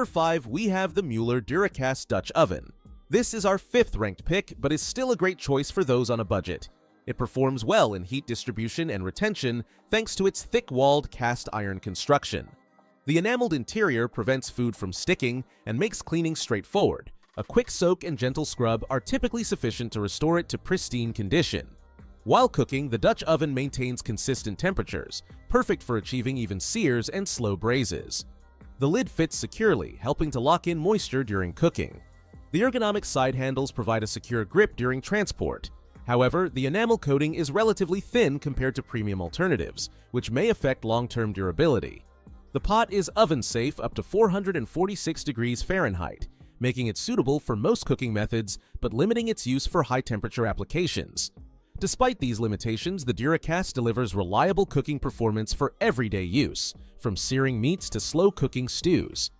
Number 5, we have the Mueller DuraCast Dutch Oven. This is our 5th ranked pick, but is still a great choice for those on a budget. It performs well in heat distribution and retention thanks to its thick-walled cast iron construction. The enameled interior prevents food from sticking and makes cleaning straightforward. A quick soak and gentle scrub are typically sufficient to restore it to pristine condition. While cooking, the Dutch oven maintains consistent temperatures, perfect for achieving even sears and slow braises. The lid fits securely, helping to lock in moisture during cooking. The ergonomic side handles provide a secure grip during transport. However, the enamel coating is relatively thin compared to premium alternatives, which may affect long-term durability. The pot is oven-safe up to 446 degrees Fahrenheit, making it suitable for most cooking methods but limiting its use for high-temperature applications. Despite these limitations, the DuraCast delivers reliable cooking performance for everyday use, from searing meats to slow-cooking stews.